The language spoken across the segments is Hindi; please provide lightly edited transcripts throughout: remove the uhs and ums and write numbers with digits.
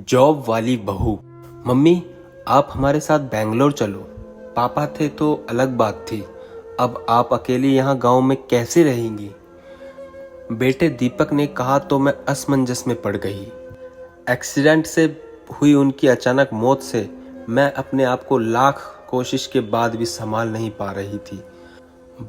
जॉब वाली बहू। मम्मी, आप हमारे साथ बेंगलोर चलो। पापा थे तो अलग बात थी, अब आप अकेली यहाँ गांव में कैसे रहेंगी? बेटे दीपक ने कहा तो मैं असमंजस में पड़ गई। एक्सीडेंट से हुई उनकी अचानक मौत से मैं अपने आप को लाख कोशिश के बाद भी संभाल नहीं पा रही थी।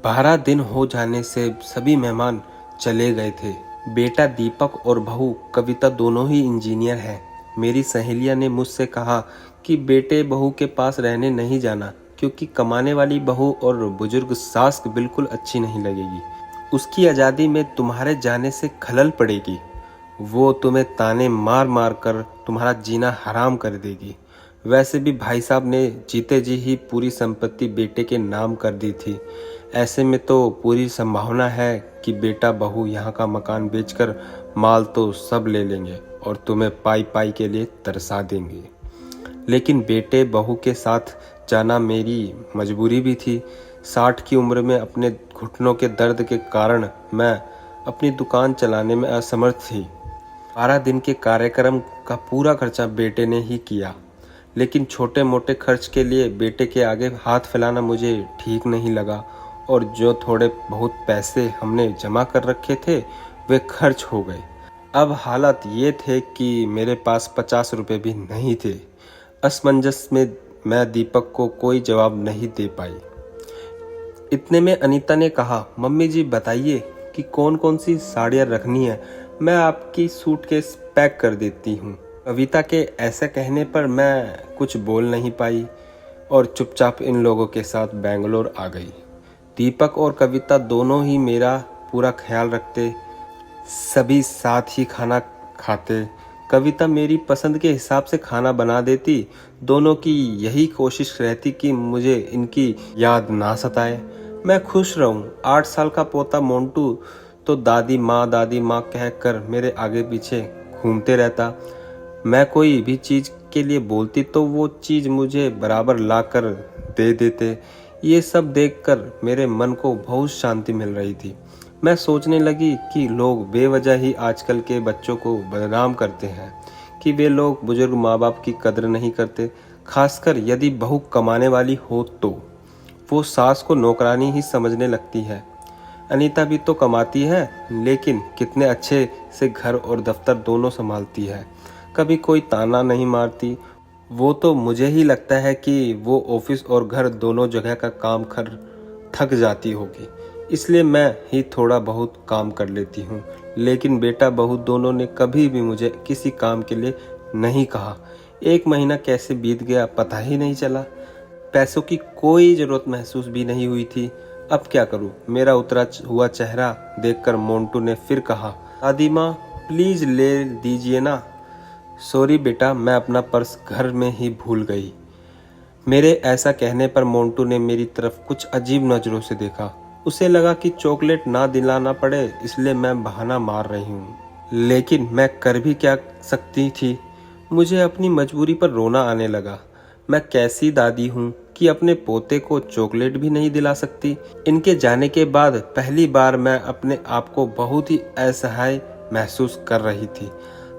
12 दिन हो जाने से सभी मेहमान चले गए थे। बेटा दीपक और बहू कविता दोनों ही इंजीनियर हैं। मेरी सहेलियां ने मुझसे कहा कि बेटे बहू के पास रहने नहीं जाना, क्योंकि कमाने वाली बहू और बुजुर्ग सास बिल्कुल अच्छी नहीं लगेगी। उसकी आज़ादी में तुम्हारे जाने से खलल पड़ेगी। वो तुम्हें ताने मार मार कर तुम्हारा जीना हराम कर देगी। वैसे भी भाई साहब ने जीते जी ही पूरी संपत्ति बेटे के नाम कर दी थी। ऐसे में तो पूरी संभावना है कि बेटा बहू यहाँ का मकान बेचकर माल तो सब ले लेंगे और तुम्हें पाई पाई के लिए तरसा देंगे। लेकिन बेटे बहू के साथ जाना मेरी मजबूरी भी थी। 60 की उम्र में अपने घुटनों के दर्द के कारण मैं अपनी दुकान चलाने में असमर्थ थी। 12 दिन के कार्यक्रम का पूरा खर्चा बेटे ने ही किया, लेकिन छोटे मोटे खर्च के लिए बेटे के आगे हाथ फैलाना मुझे ठीक नहीं लगा और जो थोड़े बहुत पैसे हमने जमा कर रखे थे वे खर्च हो गए। अब हालात ये थे कि मेरे पास 50 रुपए भी नहीं थे। असमंजस में मैं दीपक को कोई जवाब नहीं दे पाई। इतने में अनीता ने कहा, मम्मी जी बताइए कि कौन कौन सी साड़ियाँ रखनी है, मैं आपकी सूटकेस पैक कर देती हूँ। कविता के ऐसे कहने पर मैं कुछ बोल नहीं पाई और चुपचाप इन लोगों के साथ बेंगलोर आ गई। दीपक और कविता दोनों ही मेरा पूरा ख्याल रखते, सभी साथ ही खाना खाते। कविता मेरी पसंद के हिसाब से खाना बना देती। दोनों की यही कोशिश रहती कि मुझे इनकी याद ना सताए, मैं खुश रहूं। 8 साल का पोता मोंटू तो दादी माँ कहकर मेरे आगे पीछे घूमते रहता। मैं कोई भी चीज़ के लिए बोलती तो वो चीज़ मुझे बराबर ला कर दे देते। ये सब देखकर मेरे मन को बहुत शांति मिल रही थी। मैं सोचने लगी कि लोग बेवजह ही आजकल के बच्चों को बदनाम करते हैं, कि वे लोग बुजुर्ग माँ बाप की कदर नहीं करते, खासकर यदि बहू कमाने वाली हो तो वो सास को नौकरानी ही समझने लगती है। अनीता भी तो कमाती है, लेकिन कितने अच्छे से घर और दफ्तर दोनों संभालती है, कभी कोई ताना नहीं मारती। वो तो मुझे ही लगता है कि वो ऑफिस और घर दोनों जगह का काम कर थक जाती होगी, इसलिए मैं ही थोड़ा बहुत काम कर लेती हूँ। लेकिन बेटा बहू दोनों ने कभी भी मुझे किसी काम के लिए नहीं कहा। 1 महीना कैसे बीत गया पता ही नहीं चला। पैसों की कोई ज़रूरत महसूस भी नहीं हुई थी। अब क्या करूँ? मेरा उतरा हुआ चेहरा देखकर मोंटू ने फिर कहा, दादी माँ प्लीज़ ले दीजिए ना। सॉरी बेटा, मैं अपना पर्स घर में ही भूल गई। मेरे ऐसा कहने पर मोंटू ने मेरी तरफ कुछ अजीब नज़रों से देखा। उसे लगा कि चॉकलेट ना दिलाना पड़े, इसलिए मैं बहाना मार रही हूँ। लेकिन मैं कर भी क्या सकती थी? मुझे अपनी मजबूरी पर रोना आने लगा। मैं कैसी दादी हूँ कि अपने पोते को चॉकलेट भी नहीं दिला सकती। इनके जाने के बाद पहली बार मैं अपने आप को बहुत ही असहाय महसूस कर रही थी।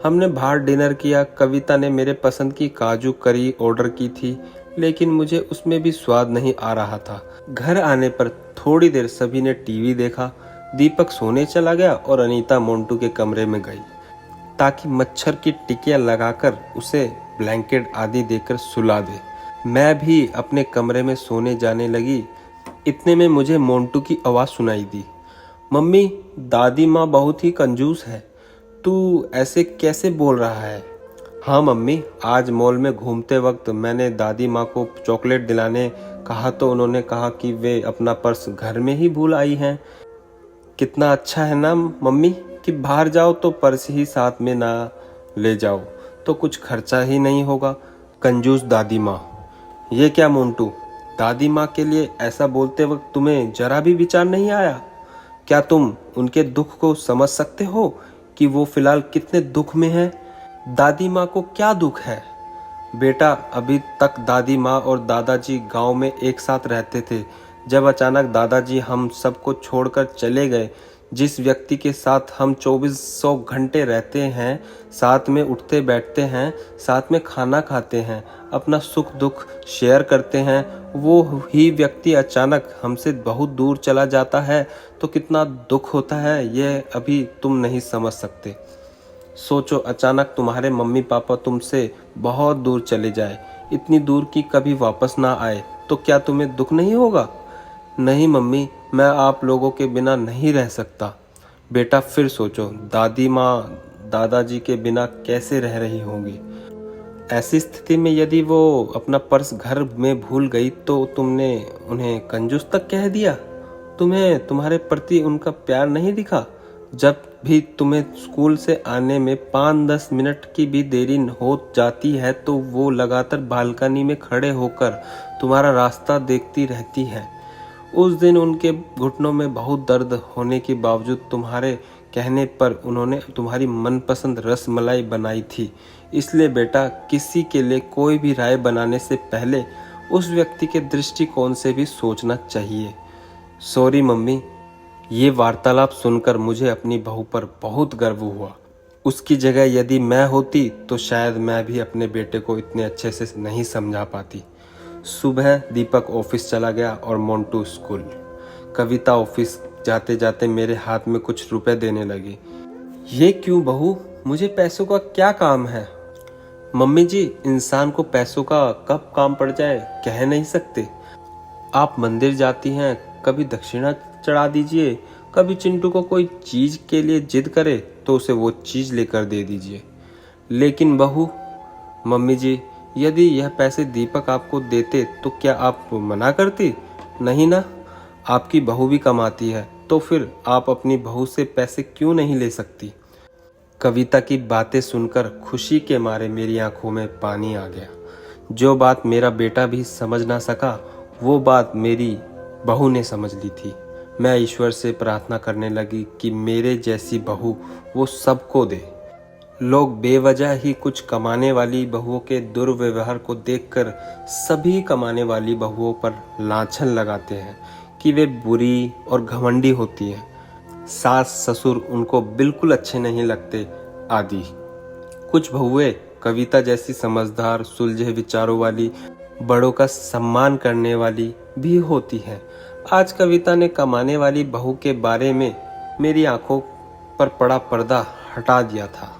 हमने बाहर डिनर किया। कविता ने मेरे पसंद की काजू करी ऑर्डर की थी, लेकिन मुझे उसमें भी स्वाद नहीं आ रहा था। घर आने पर थोड़ी देर सभी ने टीवी देखा। दीपक सोने चला गया और अनीता मोंटू के कमरे में गई ताकि मच्छर की टिकिया लगाकर उसे ब्लैंकेट आदि देकर सुला दे। मैं भी अपने कमरे में सोने जाने लगी। इतने में मुझे मोंटू की आवाज़ सुनाई दी, मम्मी दादी माँ बहुत ही कंजूस है, तू ऐसे कैसे बोल रहा है? हाँ मम्मी, आज मॉल में घूमते वक्त मैंने दादी माँ को चॉकलेट दिलाने कहा तो उन्होंने कहा कि वे अपना पर्स घर में ही भूल आई हैं। कितना अच्छा है ना मम्मी कि बाहर जाओ तो पर्स ही साथ में ना ले जाओ, तो कुछ खर्चा ही नहीं होगा। कंजूस दादी माँ। ये क्या मोंटू, दादी माँ के लिए ऐसा बोलते वक्त तुम्हें जरा भी विचार नहीं आया? क्या तुम उनके दुख को समझ सकते हो कि वो फिलहाल कितने दुख में हैं? दादी माँ को क्या दुख है? बेटा, अभी तक दादी माँ और दादाजी गांव में एक साथ रहते थे। जब अचानक दादाजी हम सबको छोड़कर चले गए, जिस व्यक्ति के साथ हम 2400 घंटे रहते हैं, साथ में उठते बैठते हैं, साथ में खाना खाते हैं, अपना सुख दुख शेयर करते हैं, वो ही व्यक्ति अचानक हमसे बहुत दूर चला जाता है तो कितना दुख होता है ये अभी तुम नहीं समझ सकते। सोचो, अचानक तुम्हारे मम्मी पापा तुमसे बहुत दूर चले जाए, इतनी दूर कि कभी वापस ना आए, तो क्या तुम्हें दुख नहीं होगा? नहीं मम्मी, मैं आप लोगों के बिना नहीं रह सकता। बेटा फिर सोचो, दादी माँ दादाजी के बिना कैसे रह रही होंगी। ऐसी स्थिति में यदि वो अपना पर्स घर में भूल गई तो तुमने उन्हें कंजूस तक कह दिया? तुम्हें तुम्हारे प्रति उनका प्यार नहीं दिखा? जब भी तुम्हें स्कूल से आने में 5-10 मिनट की भी देरी हो जाती है तो वो लगातार बालकनी में खड़े होकर तुम्हारा रास्ता देखती रहती है। उस दिन उनके घुटनों में बहुत दर्द होने के बावजूद तुम्हारे कहने पर उन्होंने तुम्हारी मनपसंद रसमलाई बनाई थी। इसलिए बेटा, किसी के लिए कोई भी राय बनाने से पहले उस व्यक्ति के दृष्टिकोण से भी सोचना चाहिए। सॉरी मम्मी, ये वार्तालाप सुनकर मुझे अपनी बहू पर बहुत गर्व हुआ। उसकी जगह यदि मैं होती तो शायद मैं भी अपने बेटे को इतने अच्छे से नहीं समझा पाती। सुबह दीपक ऑफिस चला गया और मोंटू स्कूल। कविता ऑफिस जाते जाते मेरे हाथ में कुछ रुपए देने लगी। ये क्यों बहू, मुझे पैसों का क्या काम है? मम्मी जी, इंसान को पैसों का कब काम पड़ जाए कह नहीं सकते। आप मंदिर जाती हैं, कभी दक्षिणा चढ़ा दीजिए, कभी चिंटू को कोई चीज के लिए जिद करे तो उसे वो चीज लेकर दे दीजिए। लेकिन बहू, मम्मी जी, यदि यह पैसे दीपक आपको देते तो क्या आप मना करती? नहीं ना, आपकी बहू भी कमाती है तो फिर आप अपनी बहू से पैसे क्यों नहीं ले सकती? कविता की बातें सुनकर खुशी के मारे मेरी आंखों में पानी आ गया। जो बात मेरा बेटा भी समझ ना सका वो बात मेरी बहू ने समझ ली थी। मैं ईश्वर से प्रार्थना करने लगी कि मेरे जैसी बहू वो सबको दे। लोग बेवजह ही कुछ कमाने वाली बहुओं के दुर्व्यवहार को देखकर सभी कमाने वाली बहुओं पर लांछन लगाते हैं कि वे बुरी और घमंडी होती हैं, सास ससुर उनको बिल्कुल अच्छे नहीं लगते आदि। कुछ बहुएं कविता जैसी समझदार, सुलझे विचारों वाली, बड़ों का सम्मान करने वाली भी होती हैं। आज कविता ने कमाने वाली बहू के बारे में मेरी आंखों पर पड़ा पर्दा हटा दिया था।